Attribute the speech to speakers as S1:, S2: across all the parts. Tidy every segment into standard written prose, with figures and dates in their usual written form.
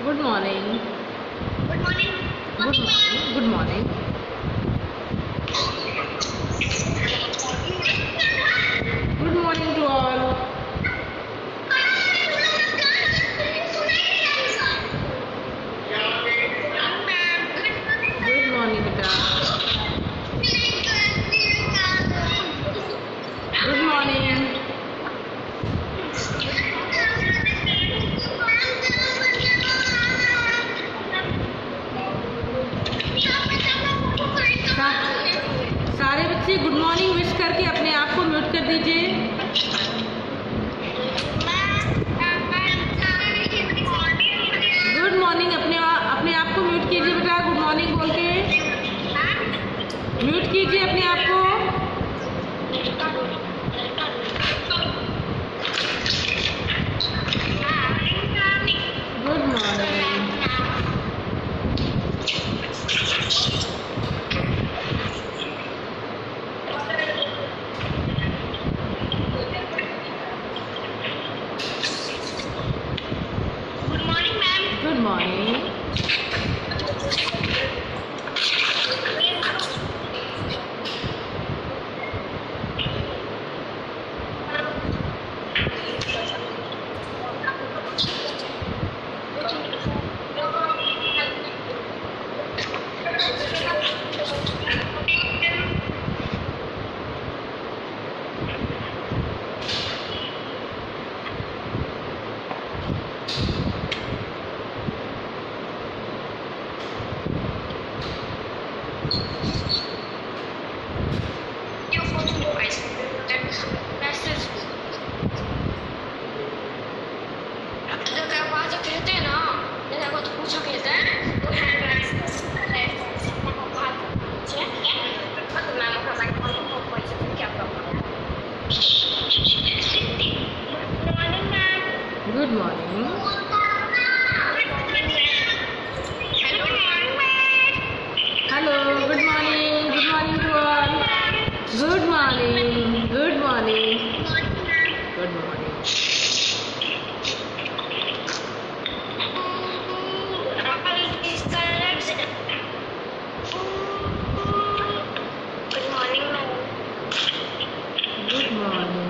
S1: Good morning.
S2: Good morning.
S1: Good morning. Good morning. Good morning to all. Good morning, beta. Good morning. सारे बच्चे good morning wish करके अपने आप को mute कर दीजिए। गुड मॉर्निंग अपने आप को म्यूट कीजिए बेटा। गुड मॉर्निंग बोल के म्यूट कीजिए अपने आप को। Good morning. Good morning. Good morning. Hello. Good morning. Good morning to all. Good morning. Good morning. Good morning. Good morning.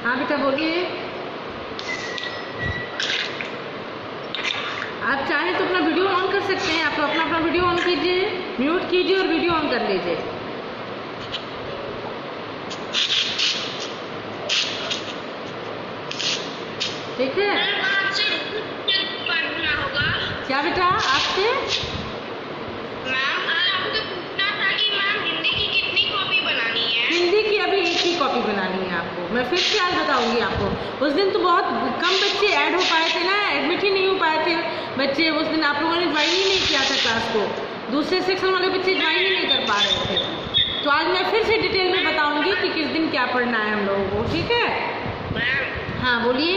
S1: हाँ बेटा बोलिए। आप चाहें तो अपना वीडियो ऑन कर सकते हैं। आप अपना वीडियो ऑन कीजिए, म्यूट कीजिए और वीडियो ऑन कर लीजिए। ठीक है। क्या बेटा आपसे? हिंदी की अभी एक ही कॉपी बनानी है आपको। मैं फिर से आज बताऊंगी आपको। उस दिन तो बहुत कम बच्चे ऐड हो पाए थे ना, एडमिट ही नहीं हो पाए थे बच्चे। उस दिन आप लोगों ने ज्वाइन ही नहीं किया था क्लास को। दूसरे सेक्शन वाले बच्चे ज्वाइन ही नहीं कर पा रहे थे। तो आज मैं फिर से डिटेल में बताऊंगी कि किस दिन क्या पढ़ना है हम लोगों को। ठीक है। हाँ बोलिए।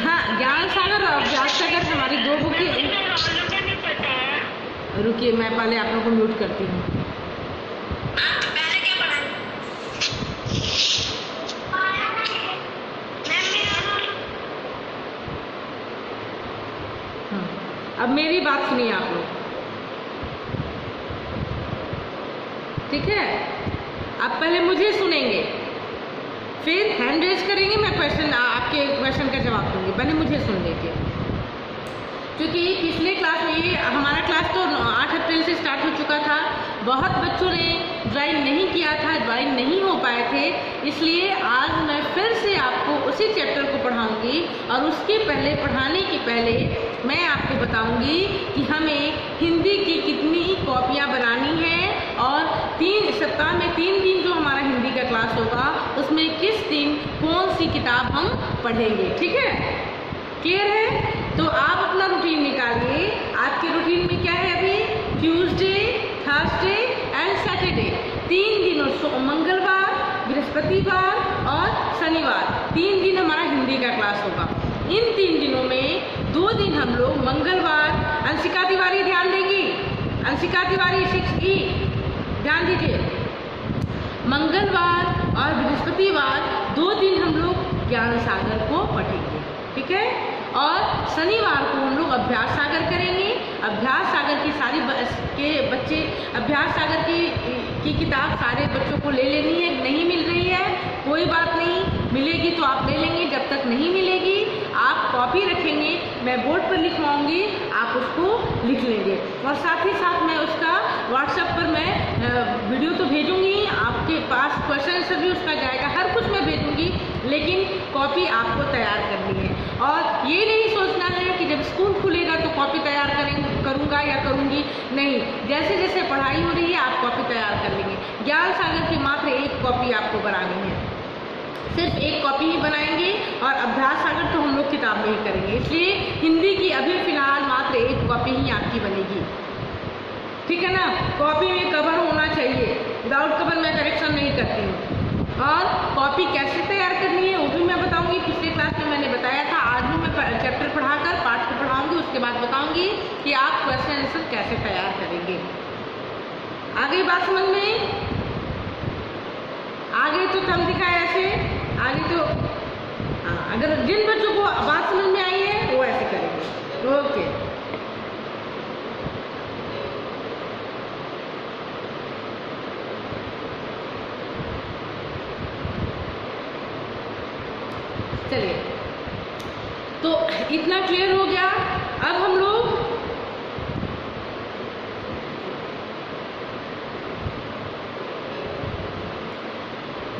S1: हाँ ज्ञान सागर और व्यास सागर हमारी दो बुकें। रुकिए मैं पहले आप लोगों को म्यूट करती हूँ। अब मेरी बात सुनिए आप लोग। ठीक है। आप पहले मुझे सुनेंगे, फिर हैंड रेज करेंगे। मैं क्वेश्चन आपके क्वेश्चन का जवाब दूंगी। पहले मुझे सुन लीजिए, क्योंकि पिछले क्लास में ये हमारा क्लास तो 8 अप्रैल से स्टार्ट हो चुका था। बहुत बच्चों ने ज्वाइन नहीं किया था, ज्वाइन नहीं हो पाए थे। इसलिए आज मैं फिर से आपको उसी चैप्टर को पढ़ाऊंगी और उसके पहले पढ़ाने के पहले मैं आपको बताऊंगी कि हमें हिंदी की कितनी कॉपियाँ बनानी है और 3 सप्ताह में 3 दिन जो हमारा हिंदी का क्लास होगा उसमें किस दिन कौन सी किताब हम पढ़ेंगे। ठीक है, क्लियर है? तो आप अपना रूटीन निकालिए। आपके रूटीन में क्या है अभी? Tuesday, Thursday and Saturday. 3 दिनों मंगलवार, बृहस्पतिवार और शनिवार 3 दिन हमारा हिंदी का क्लास होगा। इन 3 दिनों में 2 दिन हम लोग मंगलवार, अंशिका तिवारी ध्यान देंगी, अंशिका तिवारी 6E ध्यान दीजिए, मंगलवार और बृहस्पतिवार 2 दिन हम लोग ज्ञान सागर को पढ़ेंगे, ठीक है। और शनिवार को हम लोग अभ्यास सागर करेंगे। अभ्यास सागर की सारी के बच्चे अभ्यास सागर की किताब सारे बच्चों को ले लेनी है। नहीं मिल रही है कोई बात नहीं, मिलेगी तो आप ले लेंगे, जब तक नहीं मिलेगी आप कॉपी रखेंगे, मैं बोर्ड पर लिखवाऊंगी, आप उसको लिख लेंगे। और साथ ही साथ मैं उसका व्हाट्सएप पर मैं वीडियो तो भेजूंगी, आपके पास क्वेश्चन आंसर भी उसका जाएगा, हर कुछ मैं भेजूंगी, लेकिन कॉपी आपको तैयार करनी है। और ये नहीं सोचना है कि जब स्कूल खुलेगा तो कॉपी तैयार करूँगा या करूँगी, नहीं, जैसे जैसे पढ़ाई हो रही है आप कॉपी तैयार कर लेंगे। ज्ञान सागर की मात्र 1 कॉपी आपको बनानी है, सिर्फ 1 कॉपी ही बनाएंगे, और अभ्यास सागर तो हम लोग किताब में ही करेंगे। इसलिए हिंदी की अभी फिलहाल मात्र 1 कॉपी ही आपकी बनेगी, ठीक है ना। कॉपी में कवर होना चाहिए, विदाउट कवर मैं करेक्शन नहीं करती हूँ। और कॉपी कैसे तैयार करनी है वो भी मैं बताऊंगी, पिछले क्लास में मैंने बताया था, आज भी मैं चैप्टर पढ़ाकर पाठ को पढ़ाऊंगी, उसके बाद बताऊंगी कि आप क्वेश्चन आंसर कैसे तैयार करेंगे। आगे बात समझ में, आगे तो थम दिखाया ऐसे, आगे तो अगर जिन बच्चों को बात समझ में आई है वो ऐसे करेंगे, ओके। चलिए, तो इतना क्लियर हो गया। अब हम लोग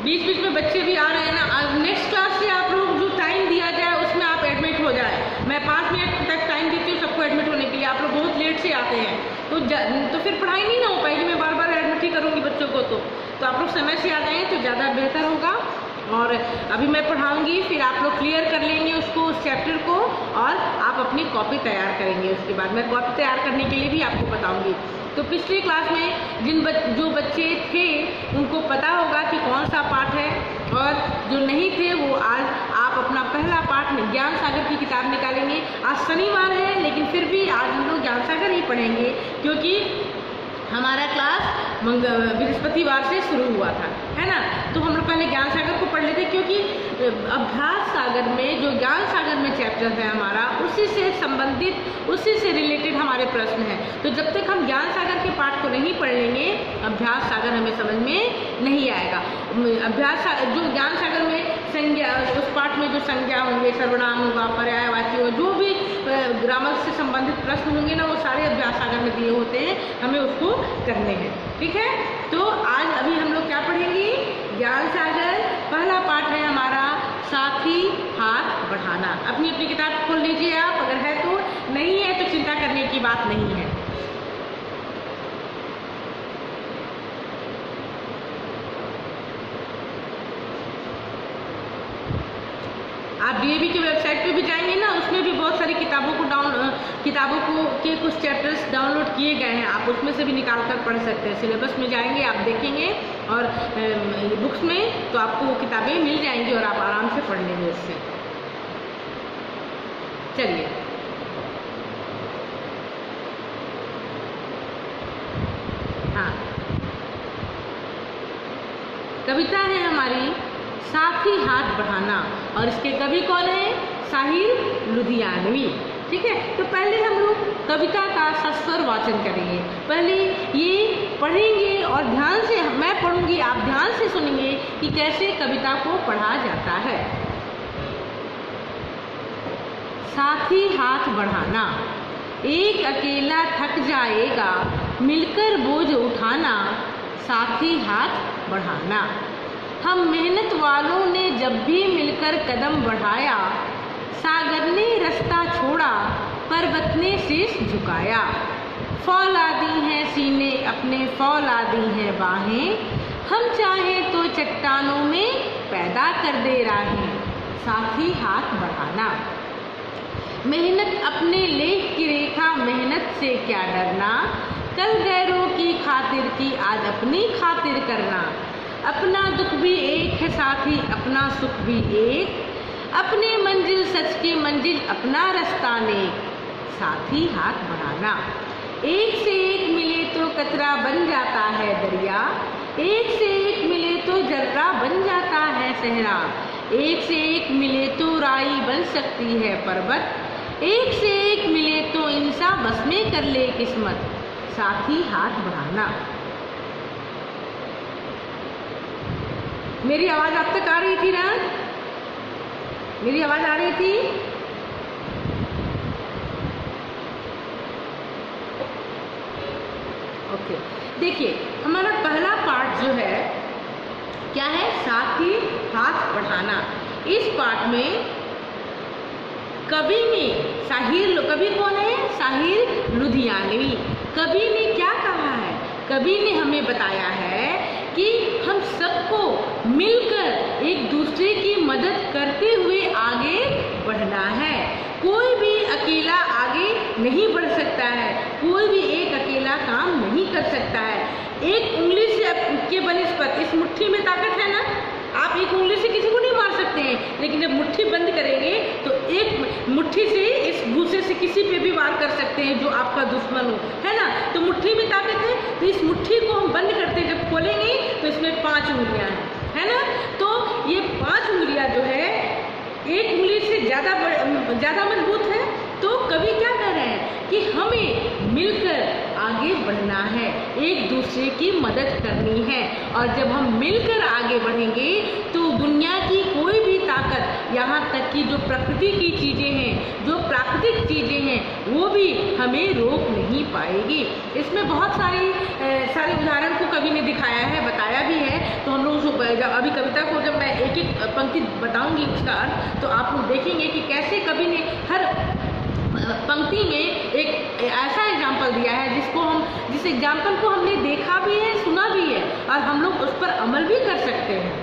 S1: बीच बीच में बच्चे भी आ रहे हैं ना, नेक्स्ट क्लास से आप लोग जो टाइम दिया जाए उसमें आप एडमिट हो जाए। मैं 5 मिनट तक टाइम देती हूँ सबको एडमिट होने के लिए, आप लोग बहुत लेट से आते हैं तो फिर पढ़ाई नहीं ना हो पाएगी, मैं बार बार एडमिट ही करूँगी बच्चों को, तो आप लोग समय से आ जाएँ तो ज़्यादा बेहतर होगा। और अभी मैं पढ़ाऊंगी, फिर आप लोग क्लियर कर लेंगे उसको, उस चैप्टर को, और आप अपनी कॉपी तैयार करेंगे। उसके बाद मैं कॉपी तैयार करने के लिए भी आपको बताऊंगी। तो पिछली क्लास में जो बच्चे थे उनको पता होगा कि कौन सा पाठ है, और जो नहीं थे वो आज आप अपना पहला पाठ ज्ञान सागर की किताब निकालेंगे। आज शनिवार है लेकिन फिर भी आज हम लोग ज्ञान सागर ही पढ़ेंगे, क्योंकि हमारा क्लास बृहस्पतिवार से शुरू हुआ था, है ना। तो हम लोग पहले ज्ञान सागर को पढ़ लेते, क्योंकि अभ्यास सागर में जो ज्ञान सागर में चैप्टर है हमारा, उसी से संबंधित, उसी से रिलेटेड हमारे प्रश्न हैं। तो जब तक हम ज्ञान सागर के पाठ को नहीं पढ़ लेंगे, अभ्यास सागर हमें समझ में नहीं आएगा। जो ज्ञान सागर में संज्ञा, उस पाठ में जो संज्ञा होंगे, सर्वनाम होगा, पर्यायवाची होगा, जो भी ग्रामर से संबंधित प्रश्न होंगे ना, वो सारे अभ्यास सागर में दिए होते हैं, हमें उसको करने हैं, ठीक है। तो आज अभी हम लोग क्या पढ़ेंगे, ज्ञान सागर पहला पाठ है हमारा साथी हाथ बढ़ाना। अपनी अपनी किताब खोल लीजिए आप, अगर है तो, नहीं है तो चिंता करने की बात नहीं है। आप DAV की वेबसाइट पे भी जाएंगे ना, उसमें भी बहुत सारी किताबों के कुछ चैप्टर्स डाउनलोड किए गए हैं, आप उसमें से भी निकाल कर पढ़ सकते हैं। सिलेबस में जाएंगे आप देखेंगे, और बुक्स में तो आपको वो किताबें मिल जाएंगी और आप आराम से पढ़ लेंगे उससे। चलिए, हाँ, कविता है हमारी साथी हाथ बढ़ाना, और इसके कवि कौन है, साहिर लुधियानवी, ठीक है। तो पहले हम लोग कविता का सस्वर वाचन करेंगे, पहले ये पढ़ेंगे और ध्यान से मैं पढ़ूंगी, आप ध्यान से सुनेंगे कि कैसे कविता को पढ़ा जाता है। साथी हाथ बढ़ाना, एक अकेला थक जाएगा, मिलकर बोझ उठाना, साथी हाथ बढ़ाना। हम मेहनत वालों ने जब भी मिलकर कदम बढ़ाया, सागर ने रास्ता छोड़ा, पर्वत ने शीश झुकाया। फौला दी हैं सीने अपने, फौला दी हैं बाहें, हम चाहें तो चट्टानों में पैदा कर दे राहें, साथी हाथ बढ़ाना। मेहनत अपने लेख की रेखा, मेहनत से क्या डरना, कल गैरों की खातिर की आज अपनी खातिर करना। अपना दुख भी एक है साथी अपना सुख भी एक, अपनी मंजिल सच की मंजिल अपना रास्ता नेक, साथी हाथ बढ़ाना। एक से एक मिले तो कतरा बन जाता है दरिया, एक से एक मिले तो जर्रा बन जाता है सहरा, एक से एक मिले तो राई बन सकती है पर्वत, एक से एक मिले तो इंसान बस में कर ले किस्मत, साथी हाथ बढ़ाना। मेरी आवाज आप तक आ रही थी ना? मेरी आवाज आ रही थी? ओके, देखिए हमारा पहला पार्ट जो है क्या है, साथी हाथ बढ़ाना। इस पार्ट में कवि ने कवि कौन है? साहिर लुधियानवी। कवि ने क्या कहा है? कवि ने हमें बताया है कि हम सबको मिलकर एक दूसरे की मदद करते हुए आगे बढ़ना है। कोई भी अकेला आगे नहीं बढ़ सकता है, कोई भी एक अकेला काम नहीं कर सकता है। एक उंगली से के बनिस्पत इस मुट्ठी में ताकत है ना, आप एक उंगली से किसी को नहीं मार सकते हैं, लेकिन जब मुट्ठी बंद करेंगे तो एक मुट्ठी से इस भूसे से किसी पे भी वार कर सकते हैं जो आपका दुश्मन हो, है ना। तो मुट्ठी में ताकत है, तो इस मुट्ठी को हम बंद करते हैं, जब खोलेंगे तो इसमें 5 उंगलियां हैं, है ना। तो ये 5 उंगलियां जो है एक उंगली से ज़्यादा मजबूत है। तो कवि क्या कह रहे हैं कि हमें मिलकर आगे बढ़ना है, एक दूसरे की मदद करनी है। और जब हम मिलकर आगे बढ़ेंगे तो दुनिया की कोई भी ताकत, यहाँ तक कि जो प्रकृति की चीज़ें हैं, जो प्राकृतिक चीज़ें हैं, वो भी हमें रोक नहीं पाएगी। इसमें बहुत सारे उदाहरण को कवि ने दिखाया है, बताया भी है। तो हम लोग अभी कविता को जब मैं एक एक पंक्ति बताऊंगी उसका अर्थ, तो आप लोग देखेंगे कि कैसे कवि ने हर पंक्ति में एक ऐसा एग्जाम्पल दिया है जिस एग्जाम्पल को हमने देखा भी है, सुना भी है, और हम लोग उस पर अमल भी कर सकते हैं,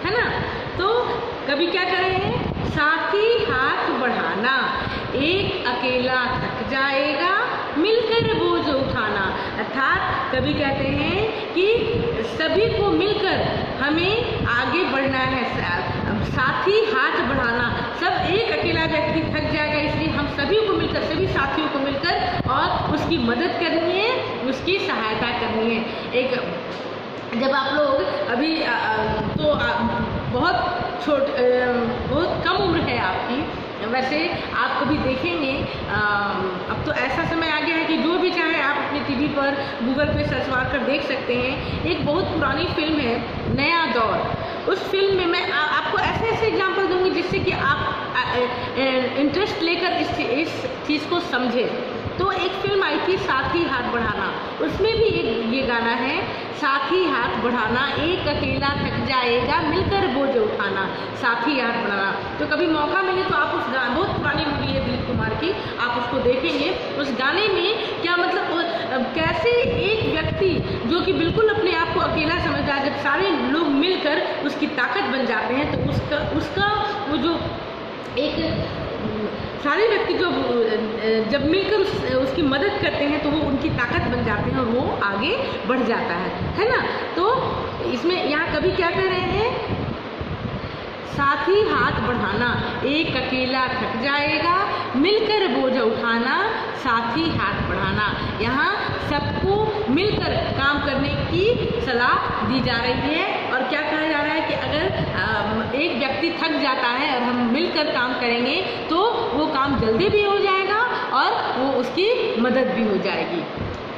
S1: है ना। तो कवि क्या कर रहे हैं? साथी हाथ बढ़ाना, एक अकेला थक जाएगा मिलकर बोझ उठाना। अर्थात कवि कहते हैं कि सभी को मिलकर हमें आगे बढ़ना है, साथी हाथ बढ़ाना। सब एक अकेला व्यक्ति थक जाएगा, इसलिए हम सभी को मिलकर, सभी साथियों को मिलकर और उसकी मदद करनी है, उसकी सहायता करनी है। जब आप लोग अभी बहुत कम उम्र है आपकी, वैसे आप कभी देखेंगे, अब तो ऐसा समय आ गया है कि जो भी चाहे आप अपने टीवी पर गूगल पे सर्च मार कर देख सकते हैं। एक बहुत पुरानी फिल्म है नया दौर। उस फिल्म में मैं आपको ऐसे एग्जाम्पल दूंगी जिससे कि आप इंटरेस्ट लेकर इस चीज़ को समझें। तो एक फिल्म आई थी साथी हाथ बढ़ाना, उसमें भी ये गाना है, साथी हाथ बढ़ाना, एक अकेला थक जाएगा मिलकर बोझ उठाना, साथी हाथ बढ़ाना। तो कभी मौका मिले तो आप उस बहुत पुरानी मूवी है दिलीप कुमार की, आप उसको देखेंगे। उस गाने में क्या मतलब, कैसे एक व्यक्ति जो कि बिल्कुल अपने आप को अकेला समझता है, जब सारे लोग मिलकर उसकी ताकत बन जाते हैं, तो उसका वो जो एक सारे व्यक्ति जो जब मिलकर उसकी मदद करते हैं तो वो उनकी ताकत बन जाते हैं और वो आगे बढ़ जाता है ना। तो इसमें यहाँ कवि क्या कह रहे हैं? साथी हाथ बढ़ाना, एक अकेला थक जाएगा मिलकर बोझ उठाना, साथी हाथ बढ़ाना। यहाँ सबको मिलकर काम करने की सलाह दी जा रही है। और क्या कहा जा रहा है कि अगर एक व्यक्ति थक जाता है और हम मिलकर काम करेंगे तो वो काम जल्दी भी हो जाएगा और वो उसकी मदद भी हो जाएगी।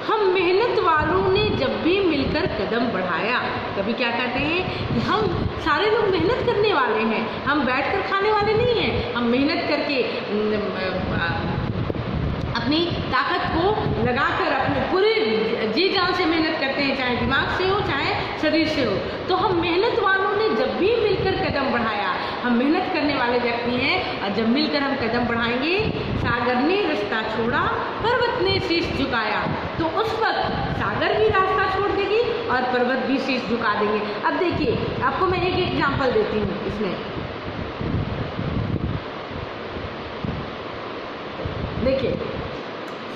S1: हम मेहनत वालों ने जब भी मिलकर कदम बढ़ाया, कभी क्या कहते हैं कि हम सारे लोग मेहनत करने वाले हैं, हम बैठकर खाने वाले नहीं हैं। हम मेहनत करके अपनी ताकत को लगाकर अपने पूरे जी जान से मेहनत करते हैं, चाहे दिमाग से हो चाहे शरीर से हो। तो हम मेहनत वालों ने जब भी मिलकर कदम बढ़ाया, हम मेहनत करने वाले व्यक्ति हैं और जब मिलकर हम कदम बढ़ाएंगे, सागर ने रास्ता छोड़ा पर्वत ने शीश झुकाया, तो उस वक्त सागर भी रास्ता छोड़ देगी और पर्वत भी शीश झुका देंगे। अब देखिए, आपको मैं एक एग्जाम्पल देती हूँ इसमें।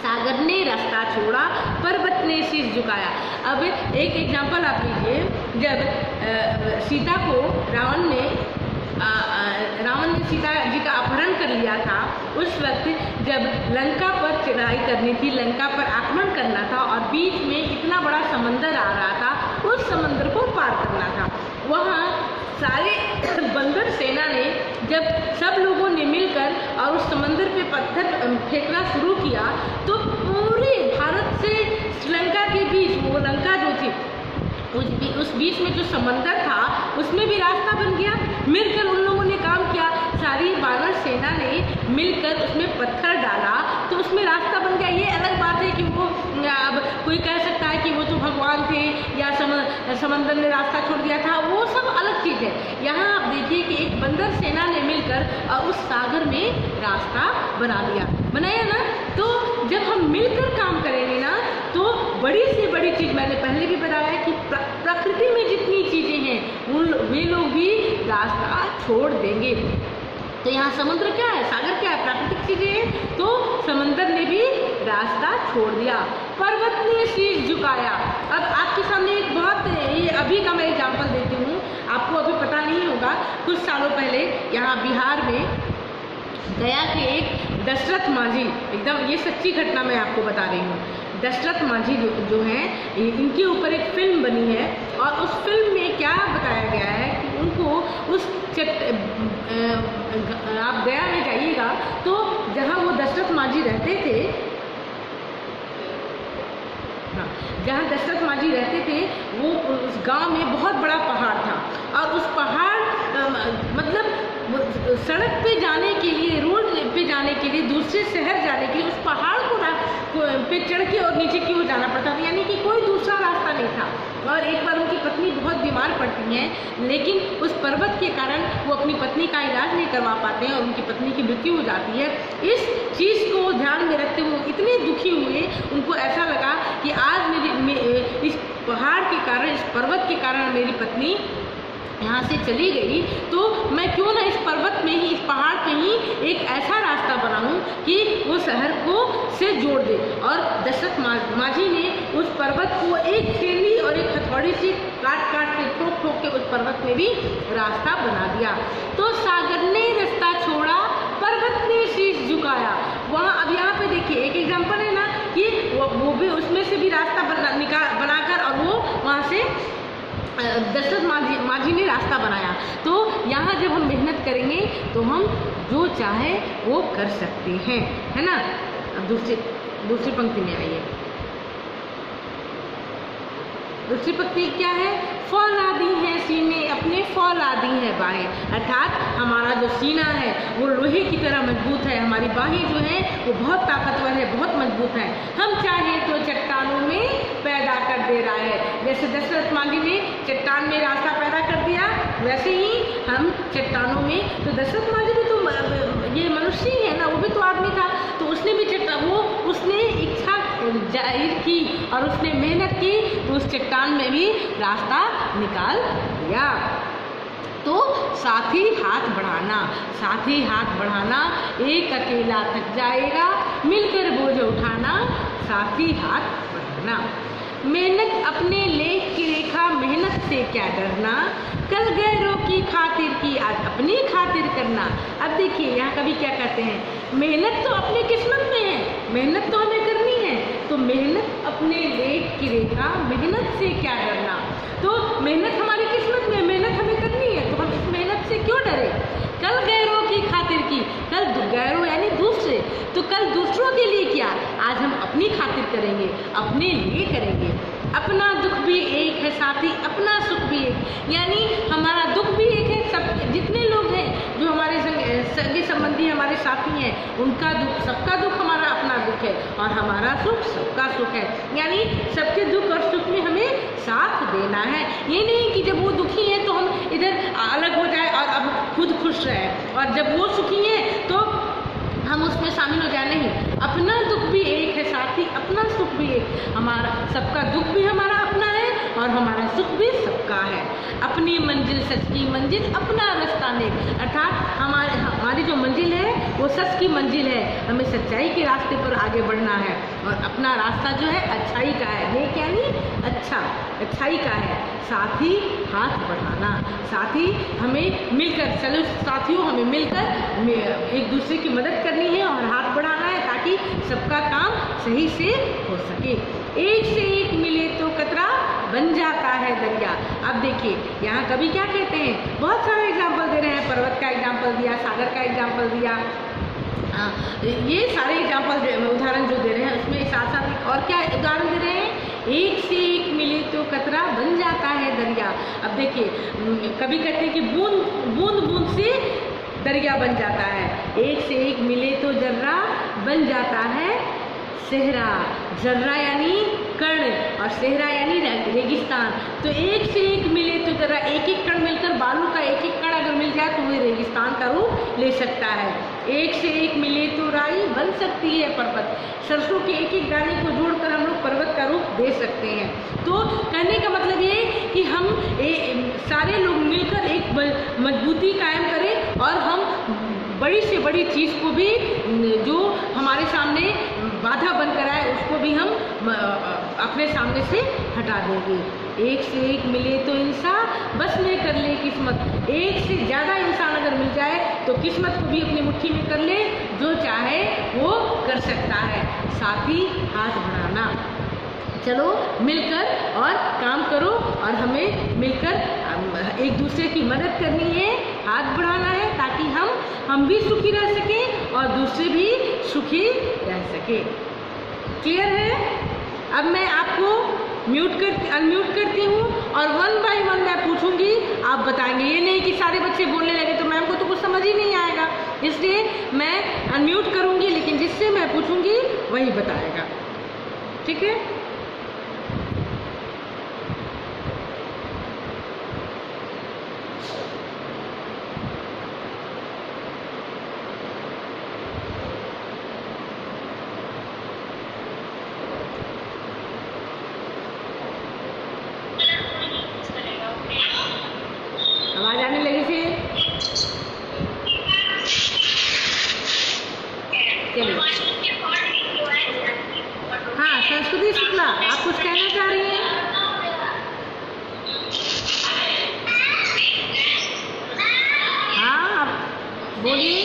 S1: सागर ने रास्ता छोड़ा, पर्वत ने शीश झुकाया। अब एक एग्जाम्पल आप लीजिए, जब सीता को रावण ने सीता जी का अपहरण कर लिया था, उस वक्त जब लंका पर चढ़ाई करनी थी, लंका पर आक्रमण करना था और बीच में इतना बड़ा समंदर आ रहा था, उस समंदर को पार करना था। वहाँ सारे बंदर सेना ने जब सब लोगों ने मिलकर और उस समंदर पे पत्थर फेंकना शुरू किया, तो पूरे भारत से श्रीलंका के बीच, वो लंका जो थी उस बीच में जो समंदर था उसमें भी रास्ता बन गया। मिलकर उन लोगों ने काम किया, सारी वानर सेना ने मिलकर उसमें पत्थर डाला तो उसमें रास्ता बन गया। ये अलग बात है कि वो अब कोई कह सकता है कि वो तो भगवान थे या समंदर ने रास्ता छोड़ दिया था, वो सब अलग चीज़ है। यहाँ आप देखिए कि एक बंदर सेना ने मिलकर और उस सागर में रास्ता बनाया ना। तो जब हम मिलकर काम करेंगे ना, तो बड़ी से बड़ी चीज़, मैंने पहले भी बताया कि प्रकृति में जितनी चीज़ें हैं वे लोग भी रास्ता छोड़ देंगे। तो यहाँ समुद्र क्या है, सागर क्या है, प्राकृतिक चीज़ें हैं, तो समंदर ने भी रास्ता छोड़ दिया। पर्वत ने शीश झुकाया। अब आपके सामने एक बहुत, ये अभी का मैं एग्जाम्पल देती हूँ, आपको अभी पता नहीं होगा, कुछ सालों पहले यहाँ बिहार में गया के एक दशरथ मांझी, एकदम ये सच्ची घटना मैं आपको बता रही हूँ। दशरथ मांझी जो हैं, इनके ऊपर एक फिल्म बनी है और उस फिल्म में क्या बताया गया है कि उनको उस आप गया में जाइएगा तो जहाँ वो दशरथ मांझी रहते थे, जहाँ दशरथ मांझी रहते थे, वो उस गांव में बहुत बड़ा पहाड़ था और उस पहाड़ मतलब सड़क पे जाने के लिए, रोड पे जाने के लिए, दूसरे शहर जाने के लिए उस पहाड़ को पे चढ़ के और नीचे की ओर जाना पड़ता था, यानी कि कोई दूसरा रास्ता नहीं था। और एक बार उनकी पत्नी बहुत बीमार पड़ती हैं, लेकिन उस पर्वत के कारण वो अपनी पत्नी का इलाज नहीं करवा पाते हैं और उनकी पत्नी की मृत्यु हो जाती है। इस चीज़ को ध्यान में रखते हुए इतने दुखी हुए, उनको ऐसा लगा कि आज इस पहाड़ के कारण, इस पर्वत के कारण मेरी पत्नी यहाँ से चली गई, तो मैं क्यों ना इस पर्वत में ही, इस पहाड़ पे ही एक ऐसा रास्ता बनाऊं कि वो शहर को से जोड़ दे। और दशरथ मांझी ने उस पर्वत को एक थैली और एक हथौड़ी से काट के ठोक के उस पर्वत में भी रास्ता बना दिया। तो सागर ने रास्ता छोड़ा, पर्वत ने शीश झुकाया। वहाँ अब यहाँ पे देखिए एक एग्जाम्पल है ना कि वो भी उसमें से भी रास्ता बनाकर और वो वहाँ से दशरथ मांझी ने रास्ता बनाया। तो यहाँ जब हम मेहनत करेंगे तो हम जो चाहे वो कर सकते हैं, है ना। अब दूसरी पंक्ति में आइए। दूसरी पंक्ति क्या है, फौलादी है सीने अपने, फौलादी है बाहें, अर्थात हमारा जो सीना है वो लोहे की तरह मजबूत है, हमारी बाहें जो हैं वो बहुत ताकतवर है, बहुत मजबूत है। हम चाहे तो चट्टानों में पैदा कर दे रहा है। जैसे दशरथ मांझी ने चट्टान में रास्ता पैदा कर दिया, वैसे ही हम चट्टानों में, तो दशरथ मांझी भी तो ये मनुष्य ही है ना, वो भी तो आदमी था, तो उसने भी उसने इच्छा जाहिर की और उसने मेहनत की, तो उस चट्टान में भी रास्ता निकाल दिया। तो साथी हाथ बढ़ाना, एक अकेला थक जाएगा, मिलकर बोझ उठाना, साथी हाथ बढ़ाना। मेहनत अपने लेख की रेखा, मेहनत से क्या डरना, कल गैरों की खातिर की आज अपनी खातिर करना। अब देखिए यहाँ कभी क्या कहते हैं, मेहनत तो अपनी किस्मत में है, मेहनत तो हमें करनी है, तो मेहनत अपने लेख की रेखा, मेहनत से क्या डरना। तो मेहनत हमारी किस्मत में, मेहनत हमें करनी है, तो हम इस मेहनत से क्यों डरे। कल गैरों की खातिर की, कल गैरों यानी दूसरे, तो कल दूसरों के लिए क्या, आज हम अपनी खातिर करेंगे, अपने लिए करेंगे। अपना दुख भी एक है साथी, अपना सुख भी एक, यानी हमारा दुख भी एक है। सब जितने लोग हैं जो हमारे सगे संबंधी हमारे साथी हैं, उनका दुख, सबका दुख हमारा अपना दुख है और हमारा सुख सबका सुख है, यानी सबके दुख और सुख में हमें साथ देना है। ये नहीं कि जब वो दुखी है तो हम इधर अलग हो जाए और अब खुद खुश रहे, और जब वो सुखी है तो हम उसमें शामिल हो जाए, नहीं। अपना दुख भी एक है साथी, अपना सुख भी एक, हमारा सबका दुख भी हमारा अपना है और हमारा सुख भी सबका है। अपनी मंजिल सच की मंजिल, अपना रास्ता नेक, अर्थात हमारी जो मंजिल है वो सच की मंजिल है। हमें सच्चाई के रास्ते पर आगे बढ़ना है और अपना रास्ता जो है अच्छाई का है। नेक यानी अच्छा, अच्छाई का है। साथ ही हाथ बढ़ाना, साथ ही हमें मिलकर, चलो साथियों, हमें मिलकर एक दूसरे की मदद करनी है और हाथ बढ़ाना है ताकि सबका काम सही से हो सके। एक से एक मिले तो कतरा बन जाता है दरिया। अब देखिए यहाँ कवि क्या कहते हैं, बहुत सारे एग्जाम्पल दे रहे हैं। पर्वत का एग्जाम्पल दिया, सागर का एग्जाम्पल दिया, ये सारे एग्जाम्पल उदाहरण जो दे रहे हैं उसमें साथ साथ और क्या उदाहरण दे रहे हैं, एक से एक मिले तो कतरा बन जाता है दरिया। अब देखिए कभी कहते हैं कि बूंद बूंद से दरिया बन जाता है, एक से एक मिले तो जर्रा बन जाता है सहरा। जर्रा यानी कण और सहरा यानी रेगिस्तान। तो एक से एक मिले तो जरा एक एक कण मिलकर, बालू का एक एक कण अगर मिल जाए तो वही रेगिस्तान का रूप ले सकता है। एक से एक मिले तो राई बन सकती है पर्वत। सरसों के एक एक दाने को जोड़कर हम लोग पर्वत का रूप दे सकते हैं। तो कहने का मतलब ये कि हम सारे लोग मिलकर एक मजबूती कायम करें और हम बड़ी से बड़ी चीज़ को भी जो हमारे सामने बाधा बनकर आए उसको भी हम अपने सामने से हटा देंगे। एक से एक मिले तो इंसान बस में कर ले किस्मत। एक से ज़्यादा इंसान अगर मिल जाए तो किस्मत को भी अपनी मुट्ठी में कर ले, जो चाहे वो कर सकता है। साथ ही हाथ बढ़ाना, चलो मिलकर और काम करो और हमें मिलकर एक दूसरे की मदद करनी है, हाथ बढ़ाना है ताकि हम भी सुखी रह सकें और दूसरे भी सुखी रह सके। क्लियर है? अब मैं आपको अनम्यूट करती हूँ और 1 बाय 1 मैं पूछूंगी, आप बताएंगे। ये नहीं कि सारे बच्चे बोलने लगे तो मैम को तो कुछ समझ ही नहीं आएगा, इसलिए मैं अनम्यूट करूँगी, लेकिन जिससे मैं पूछूंगी वही बताएगा। ठीक है? आवाज आने लगी फिर? चलिए, हाँ संस्कृति शुक्ला, आप कुछ कहना चाह रही हैं? हाँ आप बोलिए।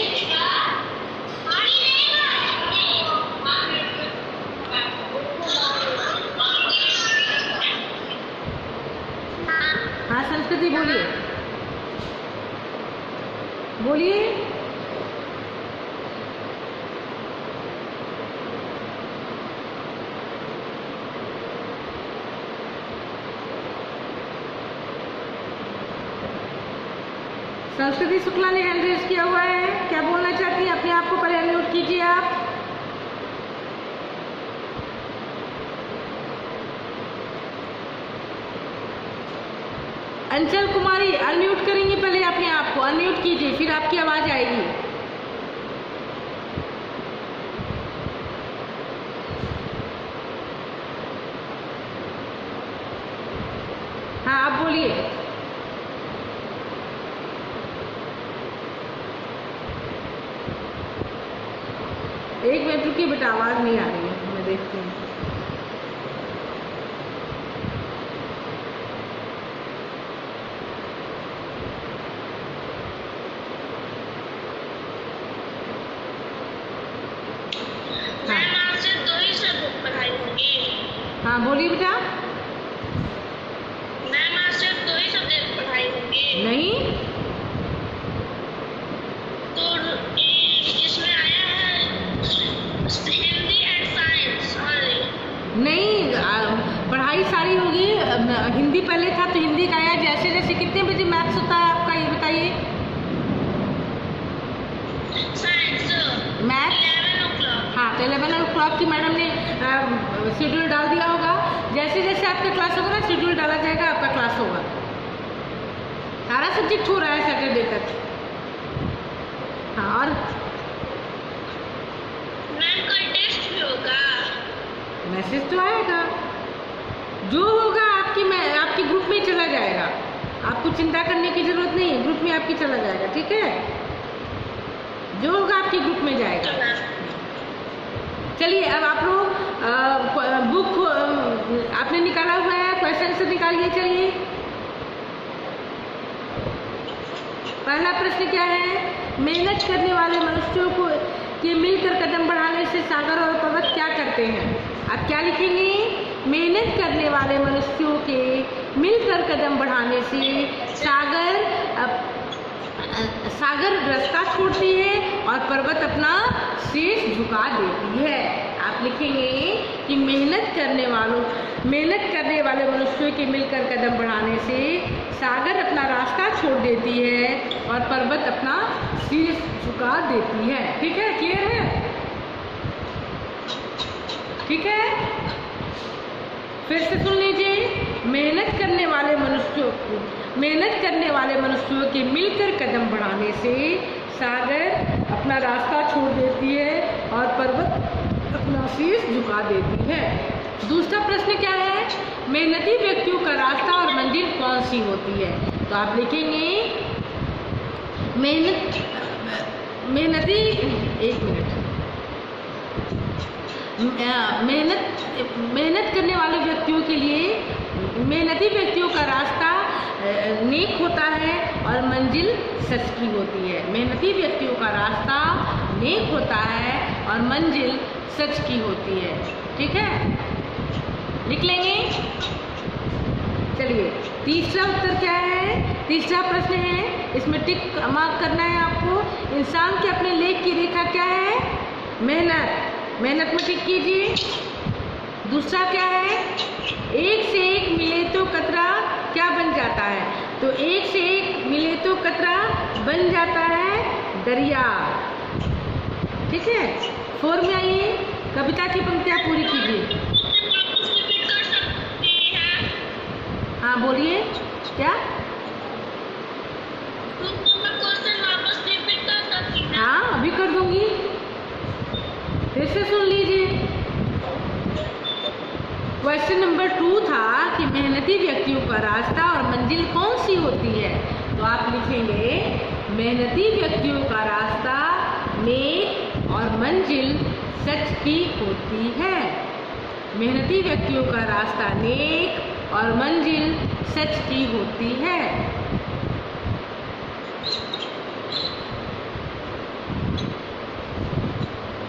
S1: हाँ संस्कृति बोलिए, बोलिए। संस्कृति शुक्ला ने हैंड रेज किया हुआ है, क्या बोलना चाहती हैं? अपने आप को पहले अनम्यूट कीजिए आप। अंचल कुमारी अनम्यूट करेंगी, पहले अपने आप को अनम्यूट कीजिए, फिर आपकी आवाज आएगी। हाँ आप बोलिए। एक मिनट रुकिए बेटा, आवाज नहीं आ रही है, मैं देखती हूँ। हाँ बोलिए बेटा।
S2: मैम आज सिर्फ 2 ही सब्जेक्ट पढ़ाई होंगी।
S1: नहीं,
S2: तो इसमें आया है हिंदी एंड साइंस ओनली।
S1: नहीं पढ़ाई सारी होगी। हिंदी पहले था तो हिंदी का आया। जैसे जैसे कितने बजे मैथ्स होता है आपका, ये बताइए।
S2: Science
S1: maths
S2: 11 o'clock।
S1: हाँ तो 11 o'clock की मैडम ने शेड्यूल डाल दिया होगा। जैसे जैसे आपका क्लास होगा ना, शेड्यूल डाला जाएगा, आपका क्लास होगा। सारा सब्जेक्ट हो रहा है सैटरडे तक। हाँ और
S2: मैम कोई टेस्ट भी होगा?
S1: मैसेज तो आएगा, जो होगा आपकी आपके ग्रुप में चला जाएगा, आपको चिंता करने की जरूरत नहीं है, ग्रुप में आपकी चला जाएगा, ठीक है? जो होगा आपके ग्रुप में जाएगा। चलिए अब आप लोग बुक आपने निकाला हुआ है, क्वेश्चन से निकालिए। चलिए पहला प्रश्न क्या है? मेहनत करने वाले मनुष्यों को के मिलकर कदम बढ़ाने से सागर और पर्वत क्या करते हैं? आप क्या लिखेंगे? मेहनत करने वाले मनुष्यों के मिलकर कदम बढ़ाने से सागर रास्ता छोड़ती है और पर्वत अपना शीश झुका देती है। आप लिखेंगे कि मेहनत करने वाले मनुष्यों के मिलकर कदम बढ़ाने से सागर अपना रास्ता छोड़ देती है और पर्वत अपना शीश झुका देती है। ठीक है? क्लियर है? ठीक है, फिर से सुन लीजिए। मेहनत करने वाले मनुष्यों के मिलकर कदम बढ़ाने से सागर अपना रास्ता छोड़ देती है और पर्वत अपना शीश झुका देती है। दूसरा प्रश्न क्या है? मेहनती व्यक्तियों का रास्ता और मंजिल कौन सी होती है? तो आप लिखेंगे मेहनत करने वाले व्यक्तियों के लिए मेहनती व्यक्तियों का रास्ता नेक होता है और मंजिल सच की होती है। मेहनती व्यक्तियों का रास्ता नेक होता है और मंजिल सच की होती है। ठीक है, लिख लेंगे। चलिए तीसरा उत्तर क्या है? तीसरा प्रश्न है, इसमें टिक मार्क करना है आपको। इंसान के अपने लेख की रेखा क्या है? मेहनत में टिक कीजिए। दूसरा क्या है? एक से एक मिले तो कतरा क्या बन जाता है? तो एक से एक मिले तो कतरा बन जाता है दरिया। ठीक है, 4 में आइए, कविता की पंक्तियां पूरी कीजिए। हाँ बोलिए, क्या? हाँ अभी कर दूंगी, फिर से सुन लीजिए। क्वेश्चन नंबर 2 था कि मेहनती व्यक्तियों का रास्ता और मंजिल कौन सी होती है? तो आप लिखेंगे मेहनती व्यक्तियों का रास्ता नेक और मंजिल सच की होती है। मेहनती व्यक्तियों का रास्ता नेक और मंजिल सच की होती है।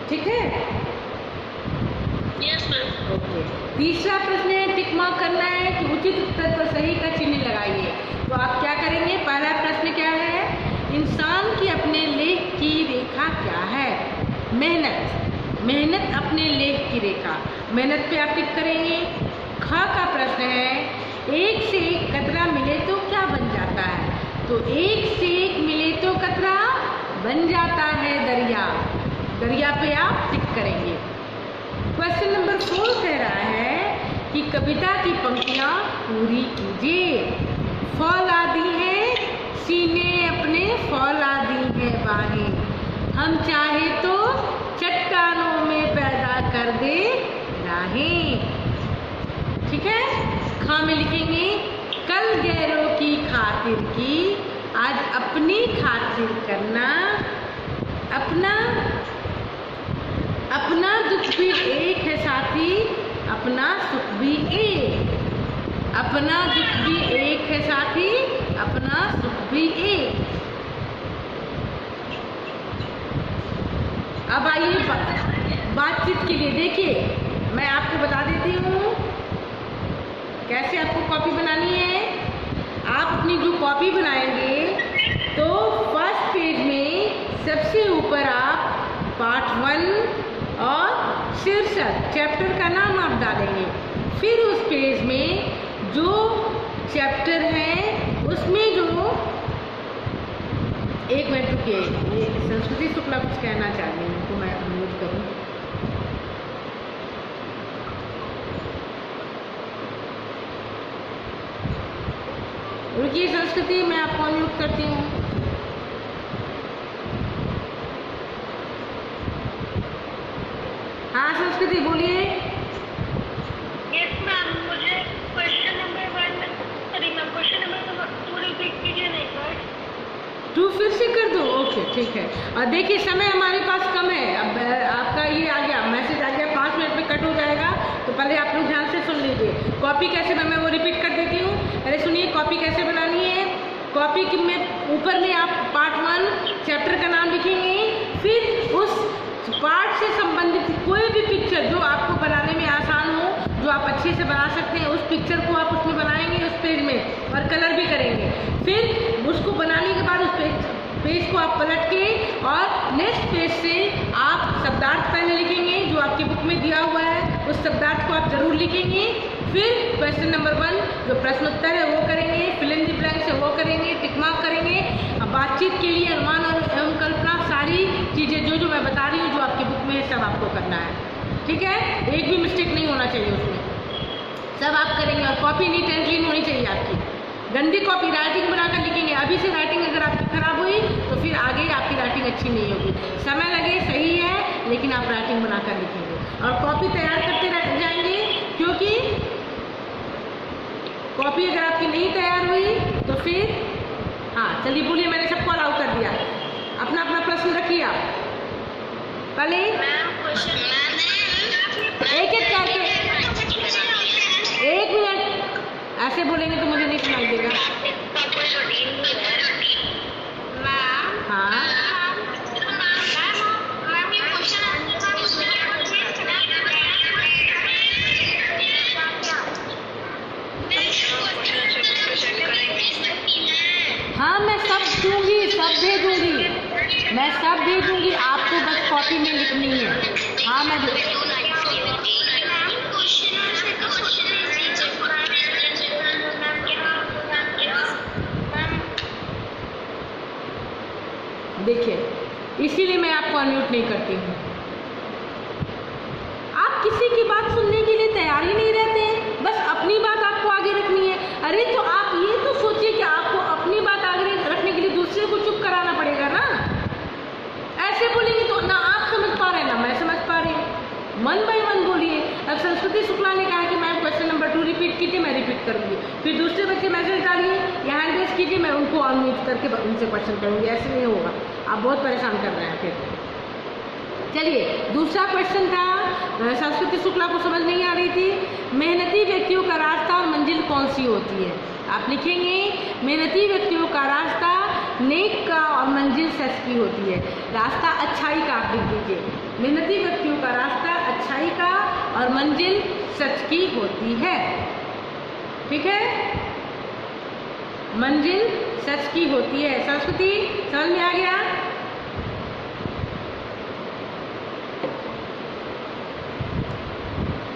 S1: ठीक है?
S2: Yes ma'am.
S1: ओके, तीसरा प्रश्न है, टिक मार्क करना है कि उचित उत्तर पर सही का चिन्ह लगाइए। तो आप क्या करेंगे? पहला प्रश्न क्या है? इंसान की अपने लेख की रेखा क्या है? मेहनत अपने लेख की रेखा, मेहनत पे आप टिक करेंगे। ख का प्रश्न है, एक से एक कतरा मिले तो क्या बन जाता है? तो एक से एक मिले तो कतरा बन जाता है दरिया। दरिया पे आप टिक करेंगे। क्वेश्चन नंबर 4 कह रहा है कि कविता की पंक्तियां पूरी कीजिए। फौला दी है सीने अपने, फौला दी है बाहें, हम चाहे तो चट्टानों में पैदा कर दे राहें। ठीक है, खा में लिखेंगे कल गैरों की खातिर की, आज अपनी खातिर करना, अपना दुख भी एक है साथी, अपना सुख भी एक। अपना दुख भी एक है साथी, अपना सुख भी एक। अब आइए बातचीत के लिए। देखिए मैं आपको बता देती हूँ कैसे आपको कॉपी बनानी है। आप अपनी जो कॉपी बनाएंगे तो फर्स्ट पेज में सबसे ऊपर आप पार्ट 1 और शीर्षक चैप्टर का नाम आप डालेंगे। फिर उस पेज में जो चैप्टर है उसमें जो, एक मिनट रुकिए, ये संस्कृति शुक्ला कुछ कहना चाह रही हूँ तो मैं अनम्यूट करूँ। रुकिए संस्कृति, मैं आपको अनम्यूट करती हूँ। हाँ संस्कृति बोलिए।
S2: यस मैम, मुझे क्वेश्चन नंबर 1
S1: 2 फिर से कर दो, ओके ठीक है। और देखिए समय हमारे पास कम है, अब आपका ये आ गया मैसेज आ गया, 5 मिनट में कट हो जाएगा, तो पहले आप लोग ध्यान से सुन लीजिए। कॉपी कैसे मैं वो रिपीट कर देती हूँ, पहले सुनिए कॉपी कैसे बनानी है। कॉपी में ऊपर में आप पार्ट 1 चैप्टर का नाम लिखेंगे, फिर उस पार्ट से संबंधित कोई भी पिक्चर जो आपको बनाने में आसान हो, जो आप अच्छे से बना सकते हैं, उस पिक्चर को आप उसमें बनाएंगे उस पेज में, और कलर भी करेंगे। फिर उसको बनाने के बाद उस पेज को आप पलट के और नेक्स्ट पेज से आप शब्दार्थ पहले लिखेंगे जो आपकी बुक में दिया हुआ है, उस शब्दार्थ को आप जरूर लिखेंगे। फिर क्वेश्चन नंबर 1 जो प्रश्नोत्तर है वो करेंगे, फिल इन द ब्लैंक्स है वो करेंगे, टिक मार्क करेंगे। बातचीत के लिए अनुमान और एवं कल्पना, सारी चीज़ें जो मैं बता रही हूँ जो आपकी बुक में है सब आपको करना है, ठीक है। एक भी मिस्टेक नहीं होना चाहिए उसमें, सब आप करेंगे। और कॉपी नीट एंड क्लीन होनी चाहिए आपकी, गंदी कॉपी राइटिंग बनाकर लिखेंगे। अभी से राइटिंग अगर आपकी खराब हुई तो फिर आगे आपकी राइटिंग अच्छी नहीं होगी। समय लगे सही है, लेकिन आप राइटिंग बनाकर लिखेंगे और कॉपी तैयार करते जाएंगे, क्योंकि कॉपी अगर आपकी नहीं तैयार हुई तो फिर हाँ चलिए बोलिए, मैंने सबको अलाउ कर दिया, अपना अपना प्रश्न रखिए आप पहले एक एक करके। 1 मिनट ऐसे बोलेंगे तो मुझे नहीं सुनाई देगा। हाँ हाँ मैं सब दूंगी, सब भेजूंगी, मैं सब भेजूंगी, आपको बस कॉपी में लिखनी है। हाँ मैं देखिए, इसीलिए मैं आपको अनम्यूट नहीं करती हूँ। आप किसी की बात सुनने के लिए तैयार ही नहीं रहते हैं, बस अपनी बात आपको आगे रखनी है। अरे तो आप ये तो सोचिए कि आपको अपनी बात आगे रखने के लिए दूसरे को चुप कराना पड़ेगा ना। ऐसे बोलेंगे तो ना आप समझ पा रहे हैं ना मैं समझ पा रही हूँ। मन बाई मन बोलिए। अब संस्कृति शुक्ला ने कहा कि मैम क्वेश्चन नंबर 2 रिपीट कीजिए, मैं रिपीट करूँगी। फिर दूसरे बच्चे मैसेज डालिए या हैंड रेज कीजिए, मैं उनको अनम्यूट करके उनसे क्वेश्चन करूँगी। ऐसे नहीं होगा, आप बहुत परेशान कर रहे हैं फिर। चलिए दूसरा क्वेश्चन था, संस्कृति शुक्ला को समझ नहीं आ रही थी, मेहनती व्यक्तियों का रास्ता और मंजिल कौन सी होती है। आप लिखेंगे मेहनती व्यक्तियों का रास्ता नेक का और मंजिल सच की होती है। रास्ता अच्छाई का आप लिख दीजिए, मेहनती व्यक्तियों का रास्ता अच्छाई का और मंजिल सच की होती है, ठीक है। मंजिल सच की होती है। संस्कृति समझ में आ गया।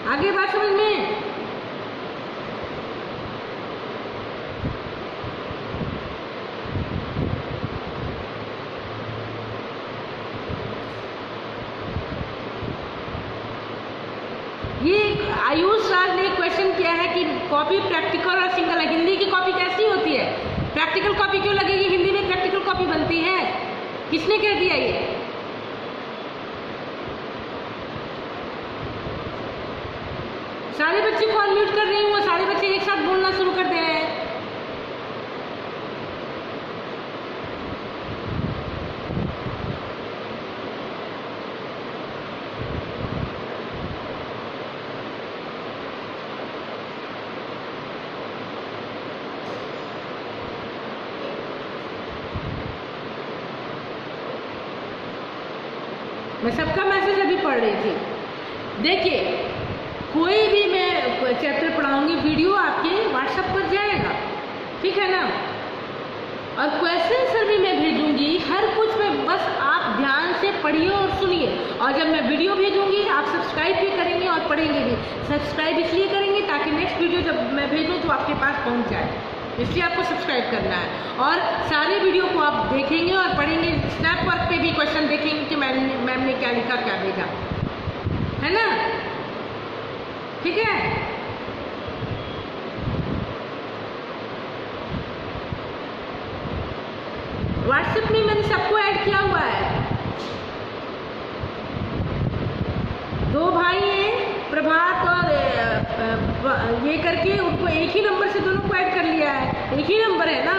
S1: आगे बात समझ में। ये आयुष राज ने क्वेश्चन किया है कि कॉपी प्रैक्टिकल और सिंगल है, हिंदी की कॉपी कैसी होती है, प्रैक्टिकल कॉपी क्यों लगेगी, हिंदी में प्रैक्टिकल कॉपी बनती है, किसने कह दिया ये। सारे बच्चे को अनम्यूट कर रही हूँ, सारे बच्चे एक साथ बोलना शुरू कर दे रहे हैं। मैं सबका मैसेज अभी पढ़ रही थी। देखिए कोई भी मैं चैप्टर पढ़ाऊंगी, वीडियो आपके व्हाट्सएप पर जाएगा, ठीक है ना, और क्वेश्चन सर भी मैं भेजूंगी, हर कुछ में बस आप ध्यान से पढ़िए और सुनिए। और जब मैं वीडियो भेजूंगी आप सब्सक्राइब भी करेंगे और पढ़ेंगे भी। सब्सक्राइब इसलिए करेंगे ताकि नेक्स्ट वीडियो जब मैं भेजूँ तो आपके पास पहुँच जाए, इसलिए आपको सब्सक्राइब करना है। और सारे वीडियो को आप देखेंगे और पढ़ेंगे, स्नैप वर्क पे भी क्वेश्चन देखेंगे कि मैम ने क्या लिखा क्या भेजा, है ना, ठीक है। व्हाट्सएप में मैंने सबको ऐड किया हुआ है। 2 भाई हैं प्रभात और ये करके उनको एक ही नंबर से दोनों को ऐड कर लिया है, एक ही नंबर है ना।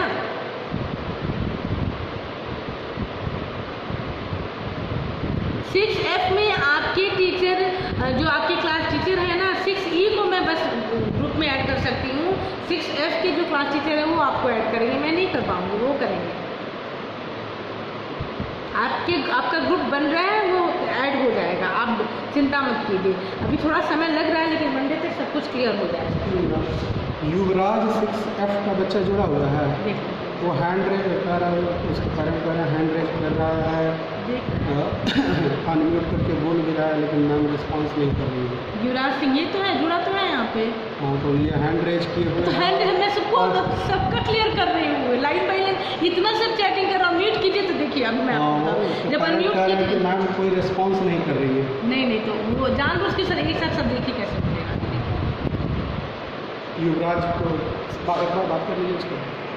S1: 6F में आपके टीचर जो आपके क्लास टीचर है ना, 6E को मैं बस ग्रुप में ऐड कर सकती हूँ। 6F के जो क्लास टीचर है वो आपको ऐड करेंगे, मैं नहीं कर पाऊँगी, वो करेंगे। आपका ग्रुप बन रहा है, वो ऐड हो जाएगा, आप चिंता मत कीजिए। अभी थोड़ा समय लग रहा है लेकिन मंडे तक सब कुछ क्लियर हो जाएगा।
S3: युवराज 6F का बच्चा जुड़ा हुआ है,
S1: देखो
S3: वो हैंड रेज कर रहा है, उसके पेरेंट कह रहे हैं हैंड रेज कर रहा है, अनम्यूट करके बोल भी रहा है, लेकिन मैम रिस्पॉन्स नहीं कर रही है।
S1: युवराज सिंह ये तो है, जुड़ा तो है यहाँ पे।
S3: हाँ, तो ये हैंड रेज किए हुए
S1: तो हैंड मैं सबका क्लियर कर रही हूँ, लाइन बाई लाइन इतना सब चैटिंग कर रहा हूँ। म्यूट कीजिए तो देखिए अभी मैं आपको जब अनम्यूट कीजिए,
S3: मैम कोई रिस्पॉन्स नहीं कर रही है।
S1: नहीं तो वो जानबूझ के सर एक साथ सब देखिए कैसे करेगा।
S3: युवराज को एक बार बात कर लीजिए उसको।